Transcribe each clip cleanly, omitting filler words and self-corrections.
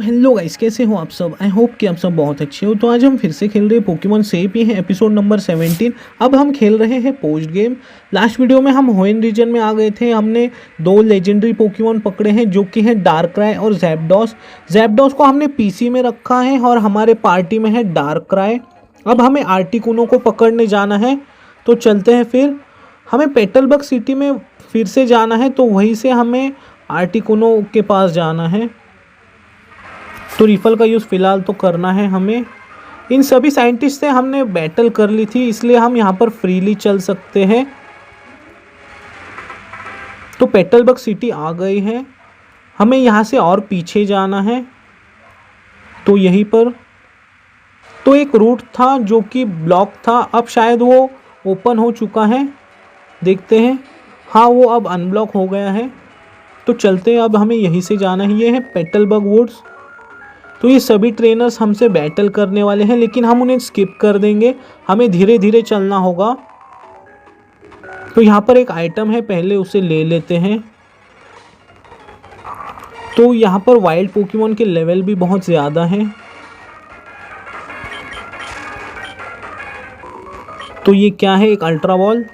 Hello guys, कैसे हो आप सब। आई होप कि आप सब बहुत अच्छे हो। तो आज हम फिर से खेल रहे हैं पोकेमॉन सेप। ये है एपिसोड नंबर 17। अब हम खेल रहे हैं पोस्ट गेम। लास्ट वीडियो में हम होएन रीजन में आ गए थे। हमने दो लेजेंडरी पोकेमॉन पकड़े हैं जो कि हैं डार्कराय और जैप्डॉस। जैप्डॉस को हमने पीसी में रखा है और हमारे पार्टी में है डार्कराय। अब हमें आर्टिकुनो को पकड़ने जाना है, तो चलते हैं। फिर हमें पेटलबग सिटी में फिर से जाना है, तो वहीं से हमें आर्टिकुनो के पास जाना है। तो रिफल का यूज़ फ़िलहाल तो करना है हमें। इन सभी साइंटिस्ट से हमने बैटल कर ली थी, इसलिए हम यहाँ पर फ्रीली चल सकते हैं। तो पेटलबग सिटी आ गई है। हमें यहाँ से और पीछे जाना है। तो यहीं पर तो एक रूट था जो कि ब्लॉक था, अब शायद वो ओपन हो चुका है। देखते हैं। हाँ, वो अब अनब्लॉक हो गया है। तो चलते हैं, अब हमें यहीं से जाना है। ये है पेटलबग वुड्स। तो ये सभी ट्रेनर्स हमसे बैटल करने वाले हैं, लेकिन हम उन्हें स्किप कर देंगे। हमें धीरे धीरे चलना होगा। तो यहाँ पर एक आइटम है, पहले उसे ले लेते हैं। तो यहाँ पर वाइल्ड पोकेमॉन के लेवल भी बहुत ज़्यादा हैं। तो ये क्या है, एक अल्ट्रा बॉल।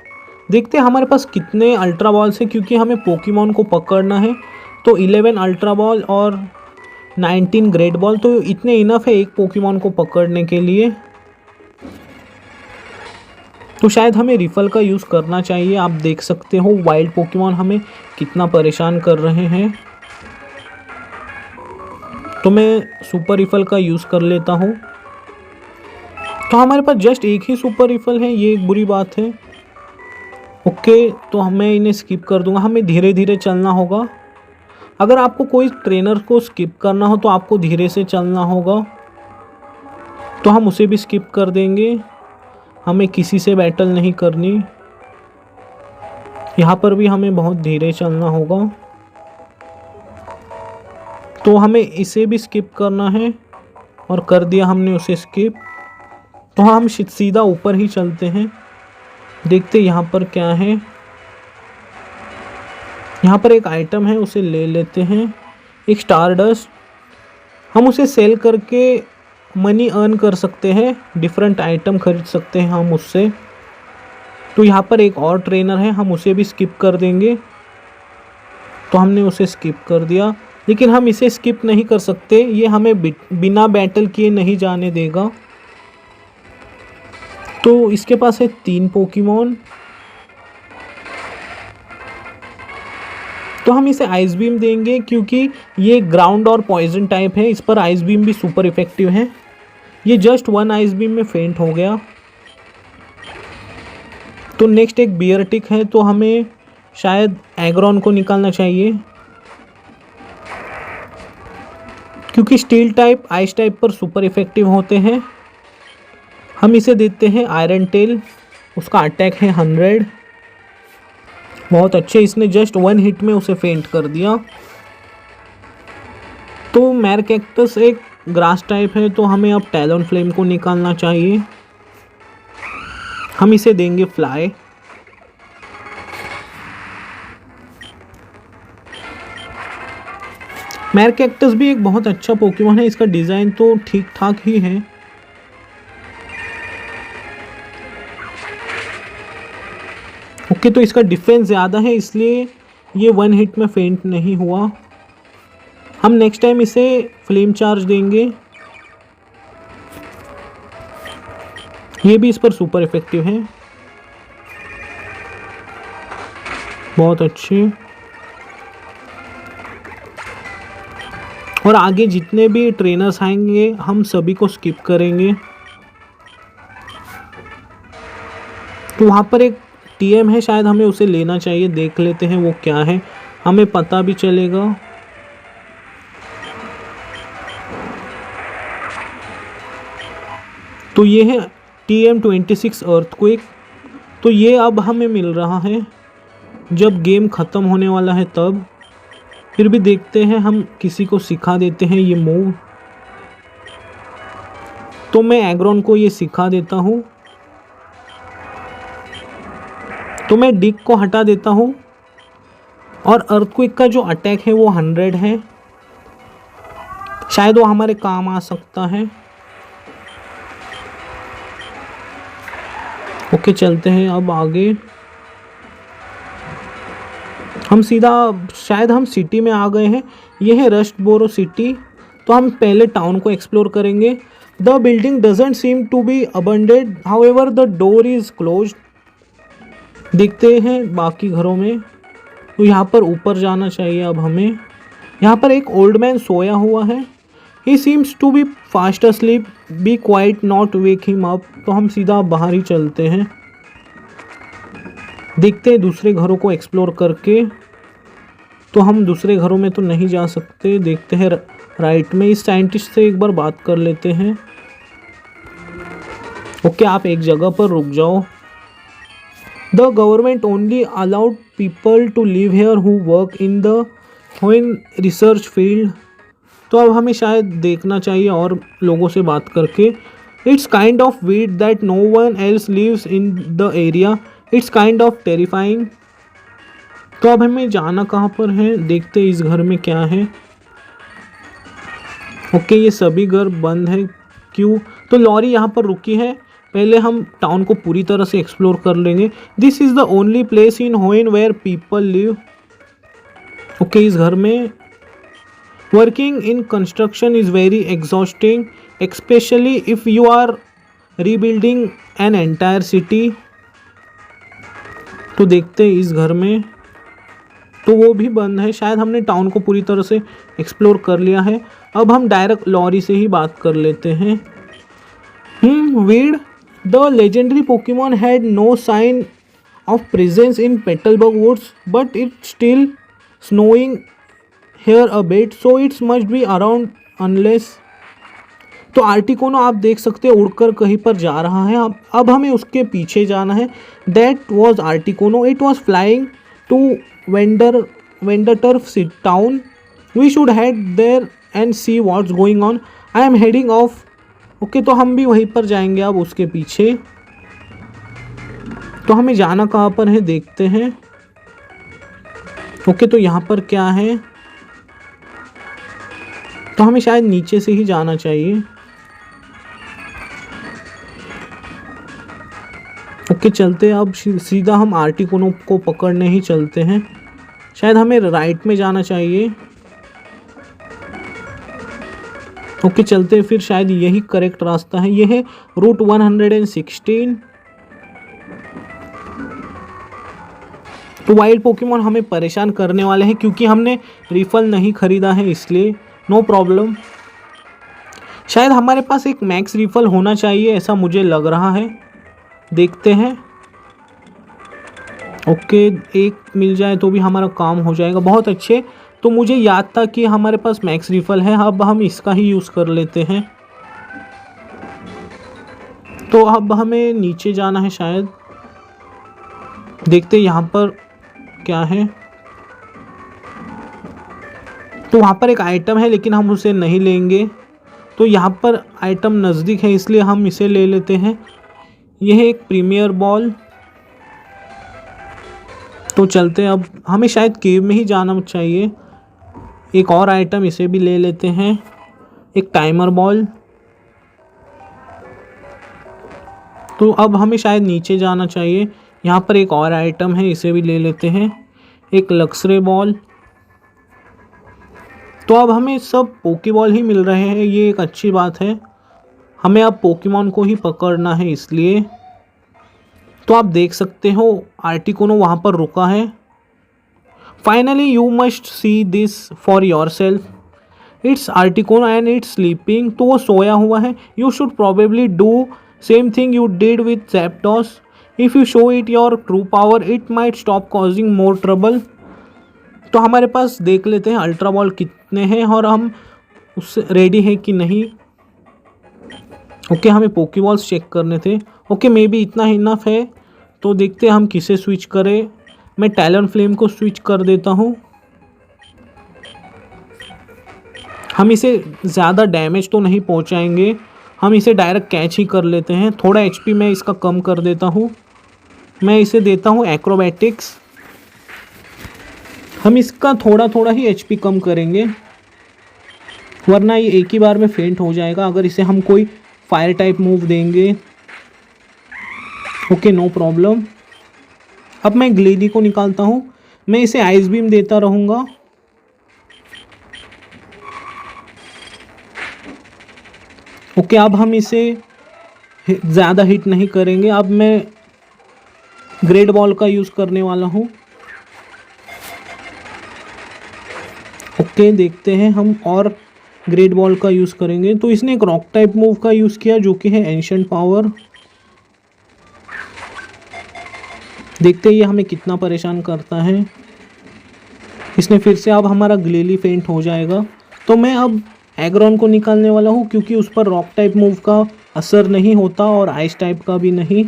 देखते हैं हमारे पास कितने अल्ट्रा बॉल्स हैं, क्योंकि हमें पोकेमॉन को पकड़ना है। तो 11 अल्ट्रा बॉल और 19 ग्रेट बॉल, तो इतने इनफ है एक पोकेमॉन को पकड़ने के लिए। तो शायद हमें रिफल का यूज़ करना चाहिए। आप देख सकते हो वाइल्ड पोकेमॉन हमें कितना परेशान कर रहे हैं। तो मैं सुपर रिफल का यूज़ कर लेता हूँ। तो हमारे पास जस्ट एक ही सुपर रिफल है, ये एक बुरी बात है। ओके, तो मैं इन्हें स्किप कर दूंगा। हमें धीरे धीरे चलना होगा। अगर आपको कोई ट्रेनर को स्किप करना हो तो आपको धीरे से चलना होगा। तो हम उसे भी स्किप कर देंगे। हमें किसी से बैटल नहीं करनी। यहाँ पर भी हमें बहुत धीरे चलना होगा। तो हमें इसे भी स्किप करना है, और कर दिया हमने उसे स्किप। तो हम सीधा ऊपर ही चलते हैं। देखते यहाँ पर क्या है। यहाँ पर एक आइटम है, उसे ले लेते हैं। एक स्टारडस्ट, हम उसे सेल करके मनी अर्न कर सकते हैं। डिफरेंट आइटम खरीद सकते हैं हम उससे। तो यहाँ पर एक और ट्रेनर है, हम उसे भी स्किप कर देंगे। तो हमने उसे स्किप कर दिया, लेकिन हम इसे स्किप नहीं कर सकते। ये हमें बिना बैटल किए नहीं जाने देगा। तो इसके पास है 3 पोकेमॉन। तो हम इसे आइस बीम देंगे, क्योंकि ये ग्राउंड और पॉइजन टाइप है। इस पर आइस बीम भी सुपर इफेक्टिव है। ये जस्ट 1 आइस बीम में फेंट हो गया। तो नेक्स्ट एक बियरटिक है, तो हमें शायद एग्रॉन को निकालना चाहिए, क्योंकि स्टील टाइप आइस टाइप पर सुपर इफेक्टिव होते हैं। हम इसे देते हैं आयरन टेल। उसका अटैक है 100। बहुत अच्छे, इसने जस्ट 1 हिट में उसे फेंट कर दिया। तो मैरकैक्टस एक ग्रास टाइप है, तो हमें अब टैलन फ्लेम को निकालना चाहिए। हम इसे देंगे फ्लाई। मैरकैक्टस भी एक बहुत अच्छा पोकेमॉन है। इसका डिज़ाइन तो ठीक ठाक ही है। ओके, तो इसका डिफेंस ज़्यादा है, इसलिए ये 1 हिट में फेंट नहीं हुआ। हम नेक्स्ट टाइम इसे फ्लेम चार्ज देंगे। ये भी इस पर सुपर इफेक्टिव है। बहुत अच्छे। और आगे जितने भी ट्रेनर्स आएंगे हम सभी को स्किप करेंगे। तो वहाँ पर एक टीएम है, शायद हमें उसे लेना चाहिए। देख लेते हैं वो क्या है, हमें पता भी चलेगा। तो ये है TM26 अर्थक्वेक। तो ये अब हमें मिल रहा है जब गेम ख़त्म होने वाला है तब। फिर भी देखते हैं, हम किसी को सिखा देते हैं ये मूव। तो मैं एग्रॉन को ये सिखा देता हूँ। तो मैं डिक को हटा देता हूँ, और अर्थक्वेक का जो अटैक है वो 100 है। शायद वो हमारे काम आ सकता है। ओके चलते हैं अब आगे। हम सीधा शायद हम सिटी में आ गए हैं। ये है रस्टबोरो सिटी। तो हम पहले टाउन को एक्सप्लोर करेंगे। The building doesn't seem to be abandoned, however the door is closed. देखते हैं बाकी घरों में। तो यहाँ पर ऊपर जाना चाहिए अब हमें। यहाँ पर एक ओल्ड मैन सोया हुआ है। He seems to be fast asleep, be quiet, not wake him up. तो हम सीधा बाहर ही चलते हैं। देखते हैं दूसरे घरों को एक्सप्लोर करके। तो हम दूसरे घरों में तो नहीं जा सकते। देखते हैं राइट में। इस साइंटिस्ट से एक बार बात कर लेते हैं। ओके आप एक जगह पर रुक जाओ। The government only allowed people to live here who work in the Hoenn research field. तो अब हमें शायद देखना चाहिए और लोगों से बात करके। It's kind of weird that no one else lives in the area, it's kind of terrifying. तो अब हमें जाना कहाँ पर है, देखते इस घर में क्या है। ओके ये सभी घर बंद है। क्यों? तो लॉरी यहाँ पर रुकी है। पहले हम टाउन को पूरी तरह से एक्सप्लोर कर लेंगे। This is the only place in Hoenn where people live. Okay इस घर में working in construction is very exhausting, especially if you are rebuilding an entire city. तो देखते हैं इस घर में। तो वो भी बंद है। शायद हमने टाउन को पूरी तरह से एक्सप्लोर कर लिया है। अब हम डायरेक्ट लॉरी से ही बात कर लेते हैं। Weird the legendary Pokémon had no sign of presence in Petalburg Woods, but it still snowing here a bit, so it's must be around unless. तो आर्टिकोनो आप देख सकते हैं उड़कर कहीं पर जा रहा है। अब हमें उसके पीछे जाना है। That was Articuno, it was flying to Verdanturf town. We should head there and see what's going on. I am heading off. Okay तो हम भी वहीं पर जाएंगे अब उसके पीछे। तो हमें जाना कहाँ पर है देखते हैं। ओके तो यहाँ पर क्या है, तो हमें शायद नीचे से ही जाना चाहिए। ओके चलते अब सीधा हम आर्टिकोनो को पकड़ने ही चलते हैं। शायद हमें राइट में जाना चाहिए। ओके चलते फिर, शायद यही करेक्ट रास्ता है। ये है रूट 116। तो वाइल्ड पोकेमॉन हमें परेशान करने वाले हैं क्योंकि हमने रिफल नहीं खरीदा है, इसलिए नो प्रॉब्लम। शायद हमारे पास एक मैक्स रिफल होना चाहिए, ऐसा मुझे लग रहा है। देखते हैं। ओके एक मिल जाए तो भी हमारा काम हो जाएगा। बहुत अच्छे। तो मुझे याद था कि हमारे पास मैक्स रिफल है, अब हम इसका ही यूज़ कर लेते हैं। तो अब हमें नीचे जाना है शायद। देखते यहाँ पर क्या है। तो वहाँ पर एक आइटम है लेकिन हम उसे नहीं लेंगे। तो यहाँ पर आइटम नज़दीक है इसलिए हम इसे ले लेते हैं। यह है एक प्रीमियर बॉल। तो चलते हैं अब। हमें शायद केव में ही जाना चाहिए। एक और आइटम इसे भी ले लेते हैं, एक टाइमर बॉल। तो अब हमें शायद नीचे जाना चाहिए। यहाँ पर एक और आइटम है, इसे भी ले लेते हैं, एक लक्सरे बॉल। तो अब हमें सब पोकेबॉल ही मिल रहे हैं, ये एक अच्छी बात है। हमें अब पोकेमॉन को ही पकड़ना है इसलिए। तो आप देख सकते हो आर्टिकोनो वहाँ पर रुका है। Finally you must see this for yourself. It's Articuno and it's sleeping. तो वो सोया हुआ है। You should probably do same thing you did with Zapdos. If you show it your true power it might stop causing more trouble. तो हमारे पास देख लेते हैं अल्ट्रा बॉल कितने हैं और हम उससे रेडी है कि नहीं। ओके हमें पोकेबॉल्स चेक करने थे। ओके मे बी इतना ही इनफ है। तो देखते हैं हम किसे स्विच करें। मैं टैलन फ्लेम को स्विच कर देता हूँ। हम इसे ज़्यादा डैमेज तो नहीं पहुँचाएंगे, हम इसे डायरेक्ट कैच ही कर लेते हैं। थोड़ा एचपी मैं इसका कम कर देता हूँ। मैं इसे देता हूँ एक्रोबैटिक्स। हम इसका थोड़ा थोड़ा ही एचपी कम करेंगे। वरना ये एक ही बार में फेंट हो जाएगा अगर इसे हम कोई फायर टाइप मूव देंगे। Okay, no problem. अब मैं ग्लेडी को निकालता हूँ, मैं इसे आइस बीम देता रहूँगा। ओके, अब हम इसे ज़्यादा हिट नहीं करेंगे। अब मैं ग्रेट बॉल का यूज़ करने वाला हूँ। ओके, देखते हैं हम और ग्रेट बॉल का यूज़ करेंगे। तो इसने एक रॉक टाइप मूव का यूज़ किया जो कि है एंशिएंट पावर। देखते हैं ये हमें कितना परेशान करता है। इसने फिर से अब हमारा ग्लेली फेंट हो जाएगा। तो मैं अब एग्रॉन को निकालने वाला हूँ क्योंकि उस पर रॉक टाइप मूव का असर नहीं होता और आइस टाइप का भी नहीं।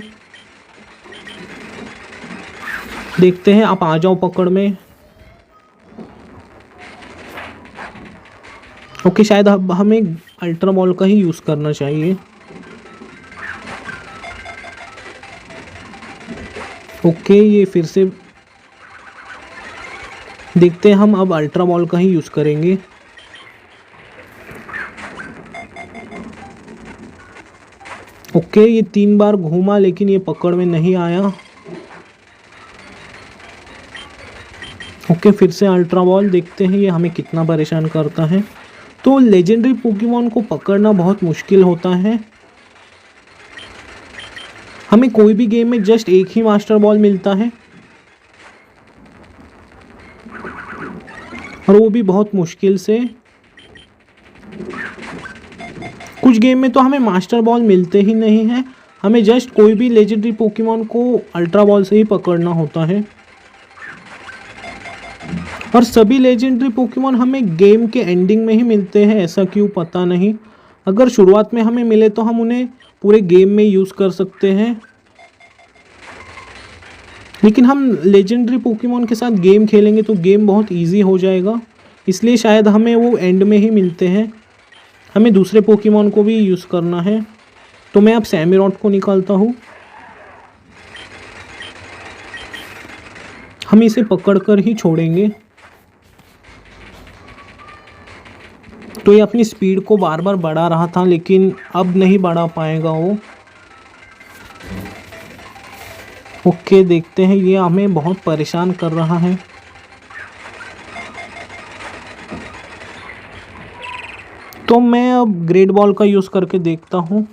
देखते हैं, आप आ जाओ पकड़ में। ओके, शायद अब हमें अल्ट्रा बॉल का ही यूज़ करना चाहिए। ओके, ये फिर से देखते हैं, हम अब अल्ट्रा बॉल का ही यूज़ करेंगे। ओके, ये 3 बार घूमा लेकिन ये पकड़ में नहीं आया। ओके, फिर से अल्ट्रा बॉल। देखते हैं ये हमें कितना परेशान करता है। तो लेजेंडरी पोकेमॉन को पकड़ना बहुत मुश्किल होता है। हमें कोई भी गेम में जस्ट एक ही मास्टर बॉल मिलता है और वो भी बहुत मुश्किल से। कुछ गेम में तो हमें मास्टर बॉल मिलते ही नहीं हैं, हमें जस्ट कोई भी लेजेंडरी पोकेमॉन को अल्ट्रा बॉल से ही पकड़ना होता है। और सभी लेजेंडरी पोकेमॉन हमें गेम के एंडिंग में ही मिलते हैं, ऐसा क्यों पता नहीं। अगर शुरुआत में हमें मिले तो हम उन्हें पूरे गेम में यूज़ कर सकते हैं, लेकिन हम लेजेंडरी पोकेमॉन के साथ गेम खेलेंगे तो गेम बहुत इजी हो जाएगा, इसलिए शायद हमें वो एंड में ही मिलते हैं। हमें दूसरे पोकेमॉन को भी यूज़ करना है। तो मैं अब सैमिरॉट को निकालता हूँ। हम इसे पकड़कर ही छोड़ेंगे। तो ये अपनी स्पीड को बार बार बढ़ा रहा था लेकिन अब नहीं बढ़ा पाएगा वो। ओके, देखते हैं, ये हमें बहुत परेशान कर रहा है। तो मैं अब ग्रेट बॉल का यूज़ करके देखता हूँ।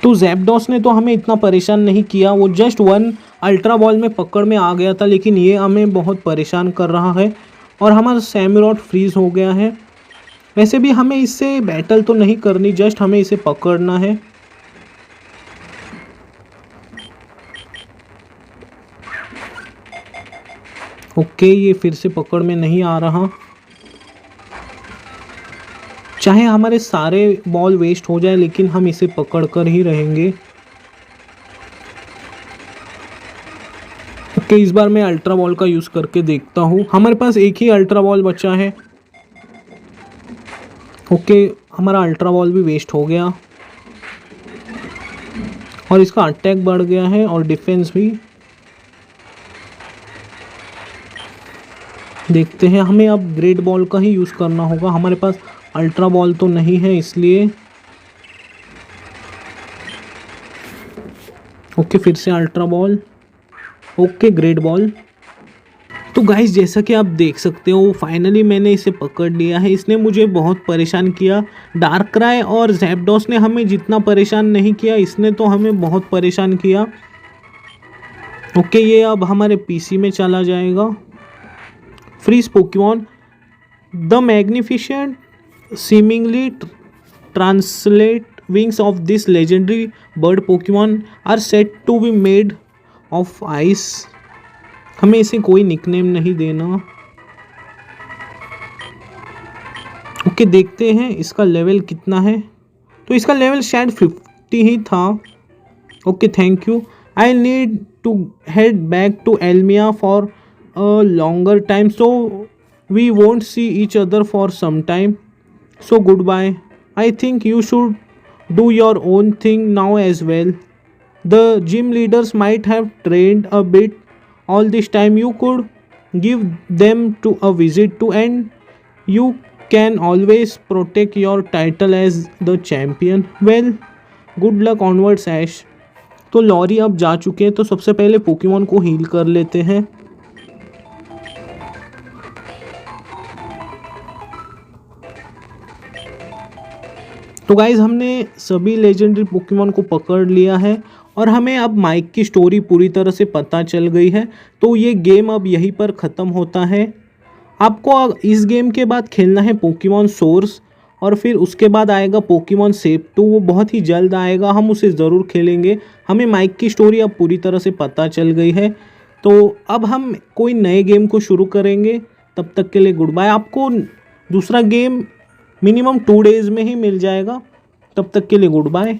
तो ज़ैप्डॉस ने तो हमें इतना परेशान नहीं किया, वो जस्ट 1 अल्ट्रा बॉल में पकड़ में आ गया था, लेकिन ये हमें बहुत परेशान कर रहा है और हमारा सैमिरॉट फ्रीज़ हो गया है। वैसे भी हमें इससे बैटल तो नहीं करनी, जस्ट हमें इसे पकड़ना है। ओके, ये फिर से पकड़ में नहीं आ रहा। चाहे हमारे सारे बॉल वेस्ट हो जाए लेकिन हम इसे पकड़ कर ही रहेंगे। ओके, इस बार मैं अल्ट्रा बॉल का यूज़ करके देखता हूँ। हमारे पास एक ही अल्ट्रा बॉल बचा है। ओके, हमारा अल्ट्रा बॉल भी वेस्ट हो गया और इसका अटैक बढ़ गया है और डिफेंस भी। देखते हैं, हमें अब ग्रेट बॉल का ही यूज़ करना होगा। हमारे पास अल्ट्रा बॉल तो नहीं है इसलिए। ओके, फिर से ultra ball. Okay, great ball. तो गाइस, जैसा कि आप देख सकते हो फाइनली मैंने इसे पकड़ लिया है। इसने मुझे बहुत परेशान किया। डार्कराय और ज़ैप्डॉस ने हमें जितना परेशान नहीं किया, इसने तो हमें बहुत परेशान किया। ओके, ये अब हमारे पीसी में चला जाएगा। Freeze Pokemon the magnificent seemingly translate wings of this legendary bird Pokemon are said to be made of ice। हमें इसे कोई निकनेम नहीं देना। ओके, देखते हैं इसका लेवल कितना है। तो इसका लेवल शायद 50 ही था। Okay, thank you. I need to head back to Almia for a longer time, so we won't see each other for some time. So goodbye. I think you should do your own thing now as well. The gym leaders might have trained a bit all this time. You could give them to a visit to, and you can always protect your title as the champion. Well, good luck onwards Ash. तो lorry अब जा चुके हैं, तो सबसे पहले Pokemon को heal कर लेते हैं। तो गाइज़ हमने सभी लेजेंडरी पोकेमॉन को पकड़ लिया है और हमें अब माइक की स्टोरी पूरी तरह से पता चल गई है। तो ये गेम अब यहीं पर ख़त्म होता है। आपको इस गेम के बाद खेलना है पोकेमॉन सोर्स, और फिर उसके बाद आएगा पोकेमॉन सेप 2, वो बहुत ही जल्द आएगा, हम उसे ज़रूर खेलेंगे। हमें माइक की स्टोरी अब पूरी तरह से पता चल गई है, तो अब हम कोई नए गेम को शुरू करेंगे। तब तक के लिए गुड बाय। आपको दूसरा गेम मिनिमम 2 डेज़ में ही मिल जाएगा। तब तक के लिए गुड बाय।